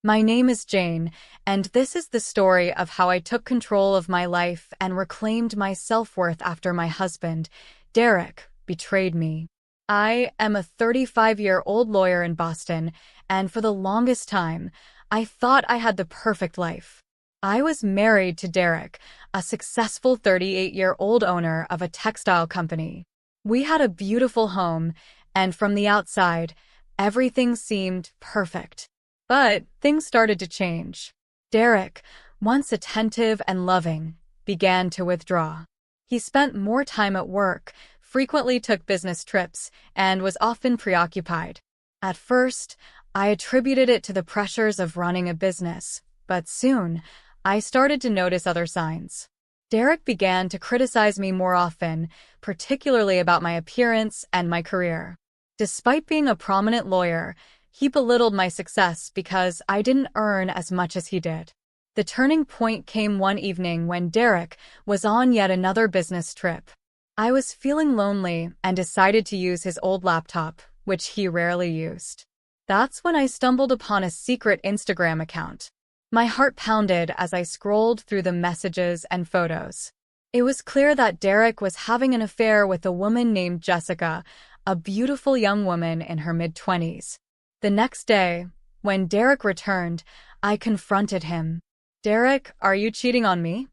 My name is Jane, and this is the story of how I took control of my life and reclaimed my self-worth after my husband, Derek, betrayed me. I am a 35-year-old lawyer in Boston, and for the longest time, I thought I had the perfect life. I was married to Derek, a successful 38-year-old owner of a textile company. We had a beautiful home, and from the outside, everything seemed perfect. But things started to change. Derek, once attentive and loving, began to withdraw. He spent more time at work, frequently took business trips, and was often preoccupied. At first, I attributed it to the pressures of running a business, but soon, I started to notice other signs. Derek began to criticize me more often, particularly about my appearance and my career. Despite being a prominent lawyer, he belittled my success because I didn't earn as much as he did. The turning point came one evening when Derek was on yet another business trip. I was feeling lonely and decided to use his old laptop, which he rarely used. That's when I stumbled upon a secret Instagram account. My heart pounded as I scrolled through the messages and photos. It was clear that Derek was having an affair with a woman named Jessica, a beautiful young woman in her mid-20s. The next day, when Derek returned, I confronted him. "Derek, are you cheating on me?"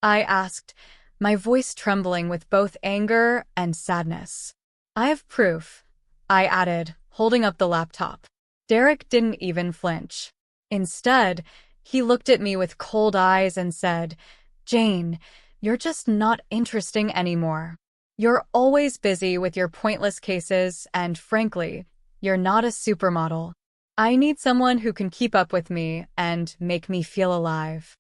I asked, my voice trembling with both anger and sadness. "I have proof," I added, holding up the laptop. Derek didn't even flinch. Instead, he looked at me with cold eyes and said, "Jane, you're just not interesting anymore. You're always busy with your pointless cases, and frankly, you're not a supermodel. I need someone who can keep up with me and make me feel alive."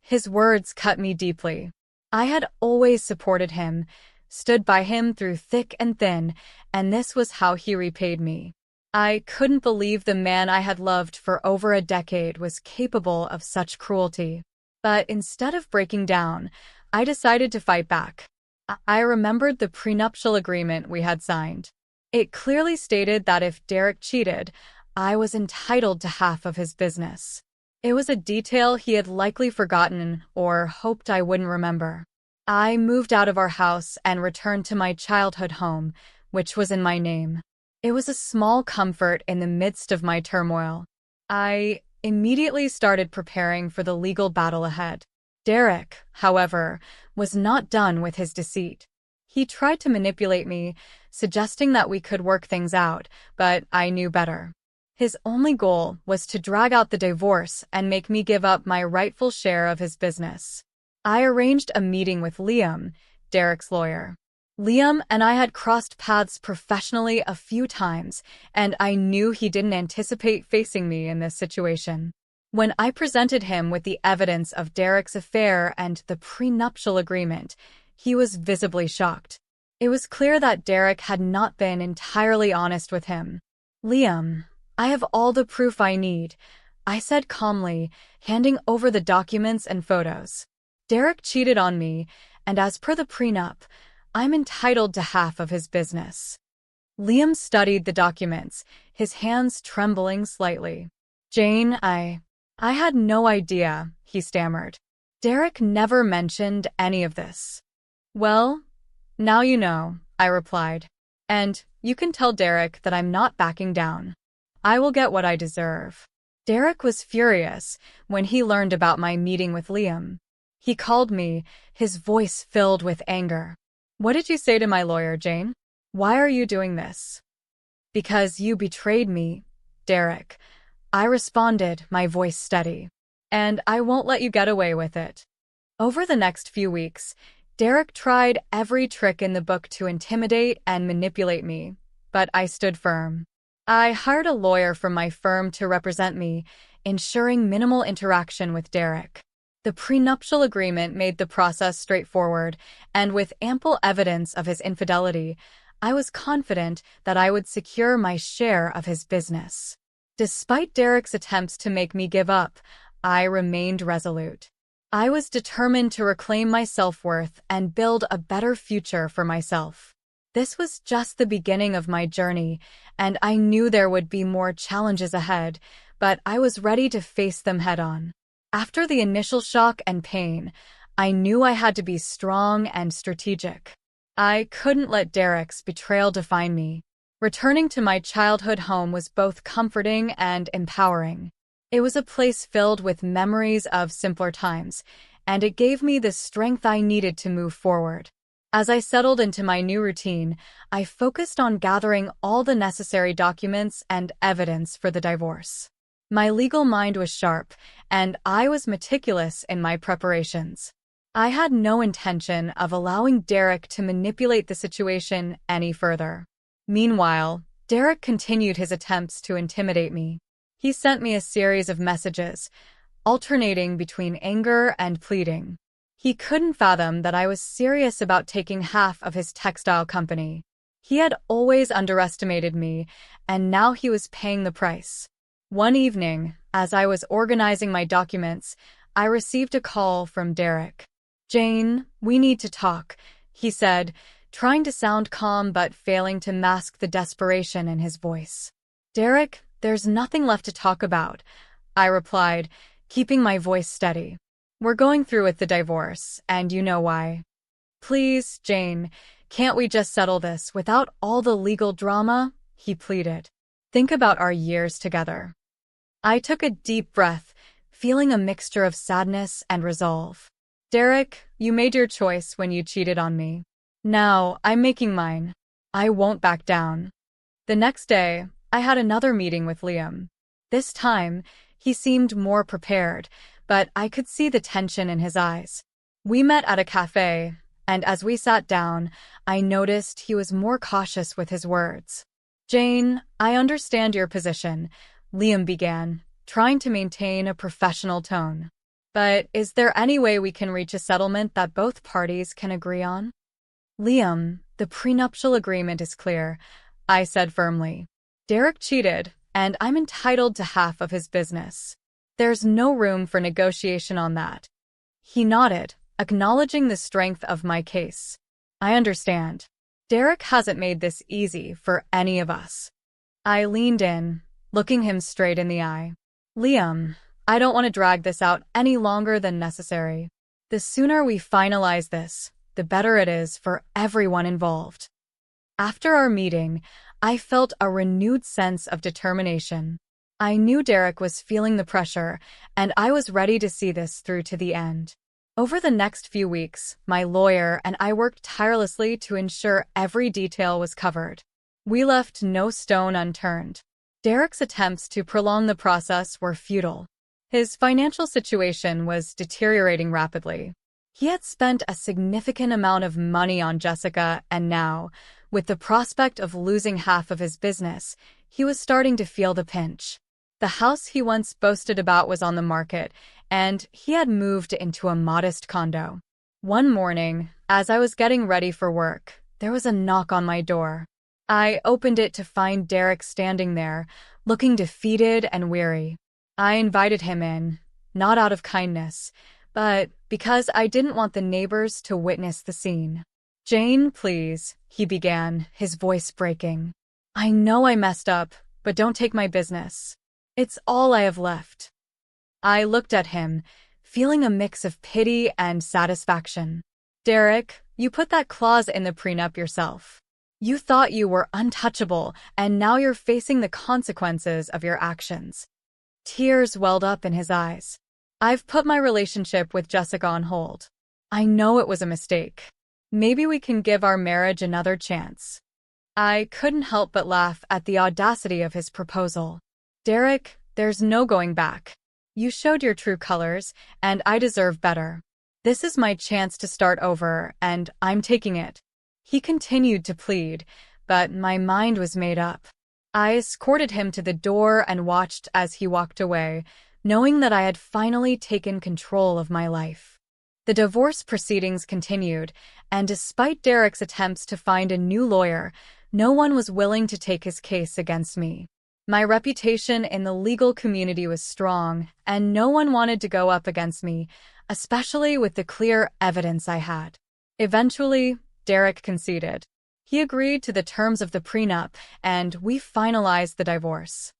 His words cut me deeply. I had always supported him, stood by him through thick and thin, and this was how he repaid me. I couldn't believe the man I had loved for over a decade was capable of such cruelty. But instead of breaking down, I decided to fight back. I remembered the prenuptial agreement we had signed. It clearly stated that if Derek cheated, I was entitled to half of his business. It was a detail he had likely forgotten or hoped I wouldn't remember. I moved out of our house and returned to my childhood home, which was in my name. It was a small comfort in the midst of my turmoil. I immediately started preparing for the legal battle ahead. Derek, however, was not done with his deceit. He tried to manipulate me, suggesting that we could work things out, but I knew better. His only goal was to drag out the divorce and make me give up my rightful share of his business. I arranged a meeting with Liam, Derek's lawyer. Liam and I had crossed paths professionally a few times, and I knew he didn't anticipate facing me in this situation. When I presented him with the evidence of Derek's affair and the prenuptial agreement, he was visibly shocked. It was clear that Derek had not been entirely honest with him. "Liam, I have all the proof I need," I said calmly, handing over the documents and photos. "Derek cheated on me, and as per the prenup, I'm entitled to half of his business." Liam studied the documents, his hands trembling slightly. "Jane, I had no idea," he stammered. "Derek never mentioned any of this." "Well, now you know," I replied. "And you can tell Derek that I'm not backing down. I will get what I deserve." Derek was furious when he learned about my meeting with Liam. He called me, his voice filled with anger. "What did you say to my lawyer, Jane? Why are you doing this?" "Because you betrayed me, Derek," I responded, my voice steady. "And I won't let you get away with it." Over the next few weeks, Derek tried every trick in the book to intimidate and manipulate me, but I stood firm. I hired a lawyer from my firm to represent me, ensuring minimal interaction with Derek. The prenuptial agreement made the process straightforward, and with ample evidence of his infidelity, I was confident that I would secure my share of his business. Despite Derek's attempts to make me give up, I remained resolute. I was determined to reclaim my self-worth and build a better future for myself. This was just the beginning of my journey, and I knew there would be more challenges ahead, but I was ready to face them head-on. After the initial shock and pain, I knew I had to be strong and strategic. I couldn't let Derek's betrayal define me. Returning to my childhood home was both comforting and empowering. It was a place filled with memories of simpler times, and it gave me the strength I needed to move forward. As I settled into my new routine, I focused on gathering all the necessary documents and evidence for the divorce. My legal mind was sharp, and I was meticulous in my preparations. I had no intention of allowing Derek to manipulate the situation any further. Meanwhile, Derek continued his attempts to intimidate me. He sent me a series of messages, alternating between anger and pleading. He couldn't fathom that I was serious about taking half of his textile company. He had always underestimated me, and now he was paying the price. One evening, as I was organizing my documents, I received a call from Derek. "Jane, we need to talk," he said, trying to sound calm but failing to mask the desperation in his voice. "Derek, there's nothing left to talk about," I replied, keeping my voice steady. "We're going through with the divorce, and you know why. Please, Jane, can't we just settle this without all the legal drama?" he pleaded. "Think about our years together." I took a deep breath, feeling a mixture of sadness and resolve. "Derek, you made your choice when you cheated on me. Now, I'm making mine. I won't back down." The next day, I had another meeting with Liam. This time, he seemed more prepared, but I could see the tension in his eyes. We met at a cafe, and as we sat down, I noticed he was more cautious with his words. "Jane, I understand your position," Liam began, trying to maintain a professional tone. "But is there any way we can reach a settlement that both parties can agree on?" "Liam, the prenuptial agreement is clear," I said firmly. "Derek cheated, and I'm entitled to half of his business. There's no room for negotiation on that." He nodded, acknowledging the strength of my case. "I understand. Derek hasn't made this easy for any of us." I leaned in, looking him straight in the eye. "Liam, I don't want to drag this out any longer than necessary. The sooner we finalize this, the better it is for everyone involved." After our meeting, I felt a renewed sense of determination. I knew Derek was feeling the pressure, and I was ready to see this through to the end. Over the next few weeks, my lawyer and I worked tirelessly to ensure every detail was covered. We left no stone unturned. Derek's attempts to prolong the process were futile. His financial situation was deteriorating rapidly. He had spent a significant amount of money on Jessica, and now, with the prospect of losing half of his business, he was starting to feel the pinch. The house he once boasted about was on the market, and he had moved into a modest condo. One morning, as I was getting ready for work, there was a knock on my door. I opened it to find Derek standing there, looking defeated and weary. I invited him in, not out of kindness, but because I didn't want the neighbors to witness the scene. "Jane, please," he began, his voice breaking. "I know I messed up, but don't take my business. It's all I have left." I looked at him, feeling a mix of pity and satisfaction. "Derek, you put that clause in the prenup yourself. You thought you were untouchable, and now you're facing the consequences of your actions." Tears welled up in his eyes. "I've put my relationship with Jessica on hold. I know it was a mistake. Maybe we can give our marriage another chance." I couldn't help but laugh at the audacity of his proposal. "Derek, there's no going back. You showed your true colors, and I deserve better. This is my chance to start over, and I'm taking it." He continued to plead, but my mind was made up. I escorted him to the door and watched as he walked away, knowing that I had finally taken control of my life. The divorce proceedings continued, and despite Derek's attempts to find a new lawyer, no one was willing to take his case against me. My reputation in the legal community was strong, and no one wanted to go up against me, especially with the clear evidence I had. Eventually, Derek conceded. He agreed to the terms of the prenup, and we finalized the divorce.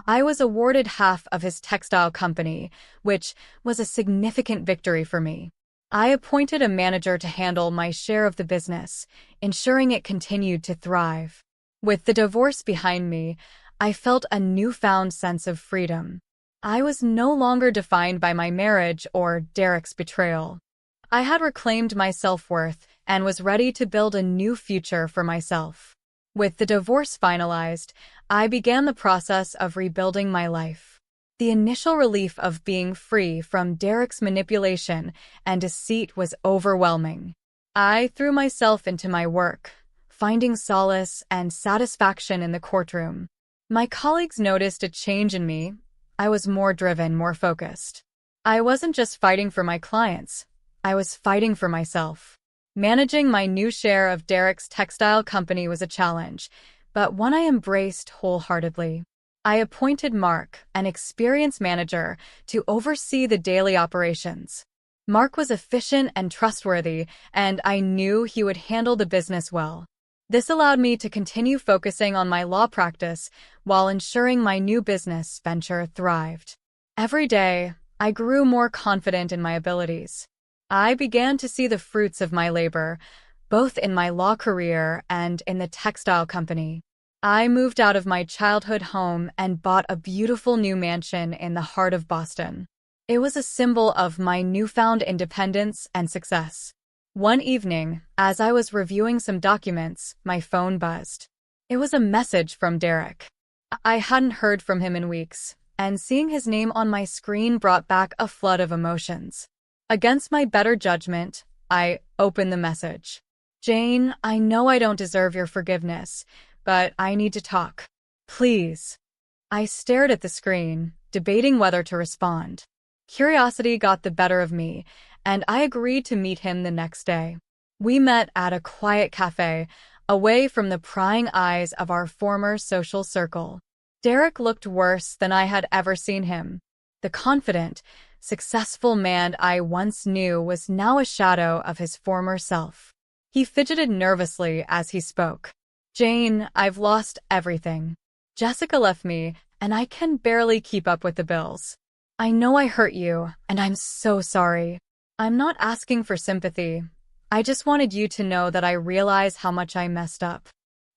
I was awarded half of his textile company, which was a significant victory for me. I appointed a manager to handle my share of the business, ensuring it continued to thrive. With the divorce behind me, I felt a newfound sense of freedom. I was no longer defined by my marriage or Derek's betrayal. I had reclaimed my self-worth and was ready to build a new future for myself. With the divorce finalized, I began the process of rebuilding my life. The initial relief of being free from Derek's manipulation and deceit was overwhelming. I threw myself into my work, finding solace and satisfaction in the courtroom. My colleagues noticed a change in me. I was more driven, more focused. I wasn't just fighting for my clients, I was fighting for myself. Managing my new share of Derek's textile company was a challenge, but one I embraced wholeheartedly. I appointed Mark, an experienced manager, to oversee the daily operations. Mark was efficient and trustworthy, and I knew he would handle the business well. This allowed me to continue focusing on my law practice while ensuring my new business venture thrived. Every day, I grew more confident in my abilities. I began to see the fruits of my labor, both in my law career and in the textile company. I moved out of my childhood home and bought a beautiful new mansion in the heart of Boston. It was a symbol of my newfound independence and success. One evening, as I was reviewing some documents, my phone buzzed. It was a message from Derek. I hadn't heard from him in weeks, and seeing his name on my screen brought back a flood of emotions. Against my better judgment, I opened the message. "Jane, I know I don't deserve your forgiveness, but I need to talk. Please." I stared at the screen, debating whether to respond. Curiosity got the better of me, and I agreed to meet him the next day. We met at a quiet cafe, away from the prying eyes of our former social circle. Derek looked worse than I had ever seen him. The confident, successful man I once knew was now a shadow of his former self. He fidgeted nervously as he spoke. "Jane, I've lost everything. Jessica left me, and I can barely keep up with the bills. I know I hurt you, and I'm so sorry. I'm not asking for sympathy. I just wanted you to know that I realize how much I messed up."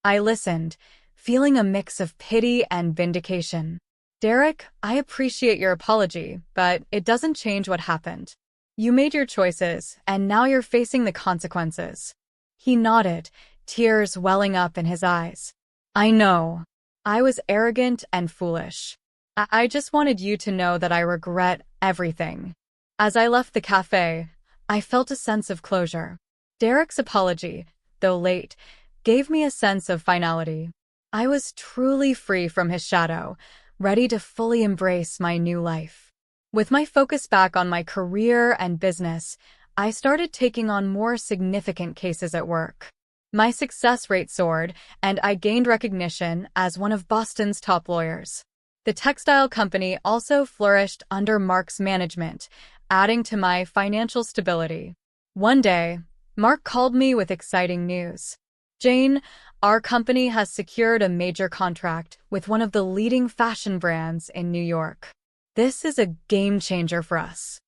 I listened, feeling a mix of pity and vindication. "Derek, I appreciate your apology, but it doesn't change what happened. You made your choices, and now you're facing the consequences." He nodded, tears welling up in his eyes. "I know. I was arrogant and foolish. I just wanted you to know that I regret everything." As I left the cafe, I felt a sense of closure. Derek's apology, though late, gave me a sense of finality. I was truly free from his shadow, ready to fully embrace my new life. With my focus back on my career and business, I started taking on more significant cases at work. My success rate soared, and I gained recognition as one of Boston's top lawyers. The textile company also flourished under Mark's management, adding to my financial stability. One day, Mark called me with exciting news. "Jane, our company has secured a major contract with one of the leading fashion brands in New York. This is a game changer for us."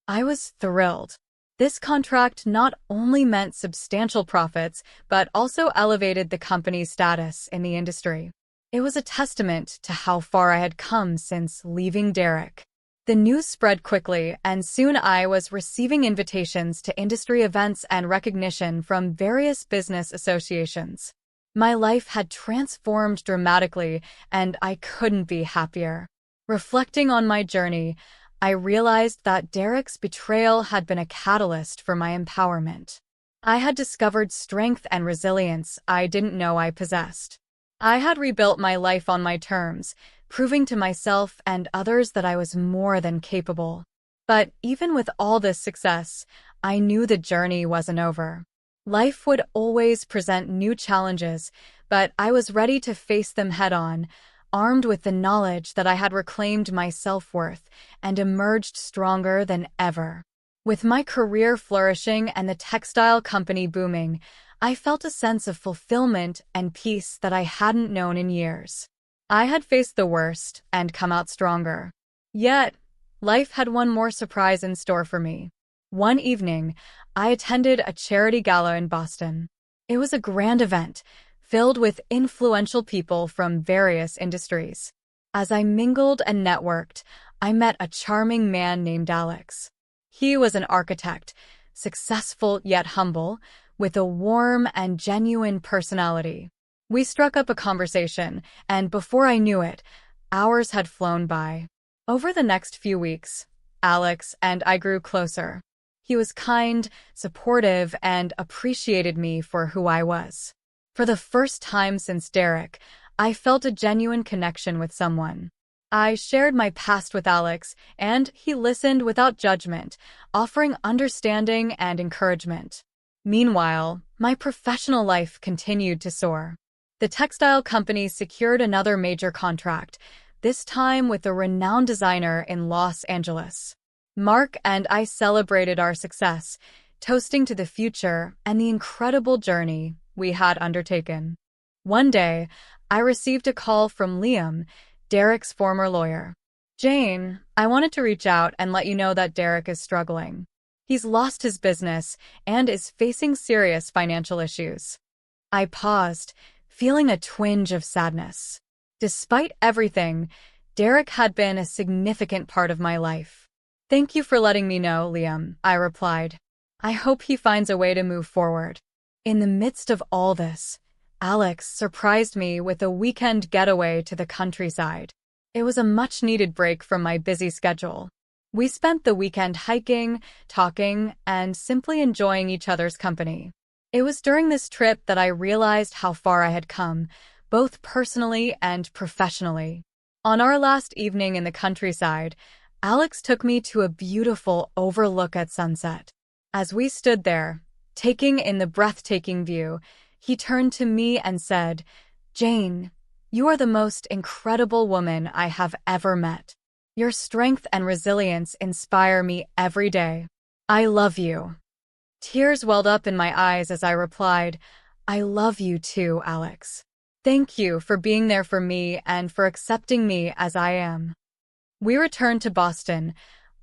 I was thrilled. This contract not only meant substantial profits, but also elevated the company's status in the industry. It was a testament to how far I had come since leaving Derek. The news spread quickly, and soon I was receiving invitations to industry events and recognition from various business associations. My life had transformed dramatically, and I couldn't be happier. Reflecting on my journey, I realized that Derek's betrayal had been a catalyst for my empowerment. I had discovered strength and resilience I didn't know I possessed. I had rebuilt my life on my terms, proving to myself and others that I was more than capable. But even with all this success, I knew the journey wasn't over. Life would always present new challenges, but I was ready to face them head-on, armed with the knowledge that I had reclaimed my self-worth and emerged stronger than ever. With my career flourishing and the textile company booming, I felt a sense of fulfillment and peace that I hadn't known in years. I had faced the worst and come out stronger. Yet, life had one more surprise in store for me. One evening, I attended a charity gala in Boston. It was a grand event, filled with influential people from various industries. As I mingled and networked, I met a charming man named Alex. He was an architect, successful yet humble, with a warm and genuine personality. We struck up a conversation, and before I knew it, hours had flown by. Over the next few weeks, Alex and I grew closer. He was kind, supportive, and appreciated me for who I was. For the first time since Derek, I felt a genuine connection with someone. I shared my past with Alex, and he listened without judgment, offering understanding and encouragement. Meanwhile, my professional life continued to soar. The textile company secured another major contract, this time with a renowned designer in Los Angeles. Mark and I celebrated our success, toasting to the future and the incredible journey we had undertaken. One day, I received a call from Liam, Derek's former lawyer. "Jane, I wanted to reach out and let you know that Derek is struggling. He's lost his business and is facing serious financial issues." I paused, feeling a twinge of sadness. Despite everything, Derek had been a significant part of my life. "Thank you for letting me know, Liam," I replied. "I hope he finds a way to move forward." In the midst of all this, Alex surprised me with a weekend getaway to the countryside. It was a much-needed break from my busy schedule. We spent the weekend hiking, talking, and simply enjoying each other's company. It was during this trip that I realized how far I had come, both personally and professionally. On our last evening in the countryside, Alex took me to a beautiful overlook at sunset. As we stood there, taking in the breathtaking view, he turned to me and said, "Jane, you are the most incredible woman I have ever met. Your strength and resilience inspire me every day. I love you." Tears welled up in my eyes as I replied, "I love you too, Alex. Thank you for being there for me and for accepting me as I am." We returned to Boston,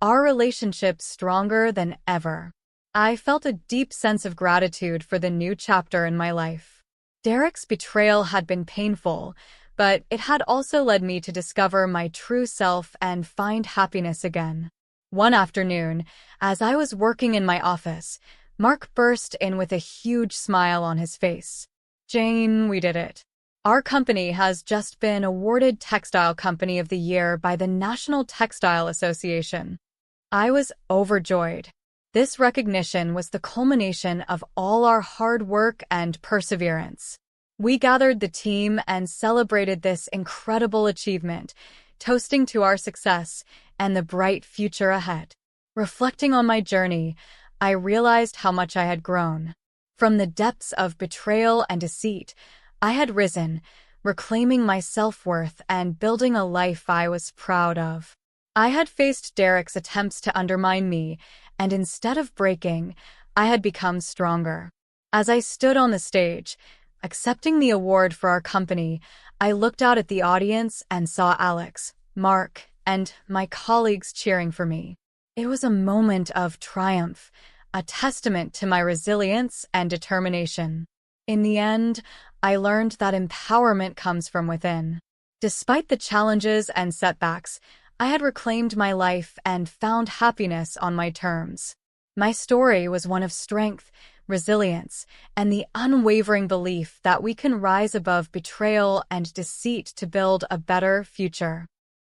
our relationship stronger than ever. I felt a deep sense of gratitude for the new chapter in my life. Derek's betrayal had been painful, but it had also led me to discover my true self and find happiness again. One afternoon, as I was working in my office, Mark burst in with a huge smile on his face. "Jane, we did it. Our company has just been awarded Textile Company of the Year by the National Textile Association." I was overjoyed. This recognition was the culmination of all our hard work and perseverance. We gathered the team and celebrated this incredible achievement, toasting to our success and the bright future ahead. Reflecting on my journey, I realized how much I had grown. From the depths of betrayal and deceit, I had risen, reclaiming my self-worth and building a life I was proud of. I had faced Derek's attempts to undermine me, and instead of breaking, I had become stronger. As I stood on the stage, accepting the award for our company, I looked out at the audience and saw Alex, Mark, and my colleagues cheering for me. It was a moment of triumph, a testament to my resilience and determination. In the end, I learned that empowerment comes from within. Despite the challenges and setbacks, I had reclaimed my life and found happiness on my terms. My story was one of strength, resilience, and the unwavering belief that we can rise above betrayal and deceit to build a better future.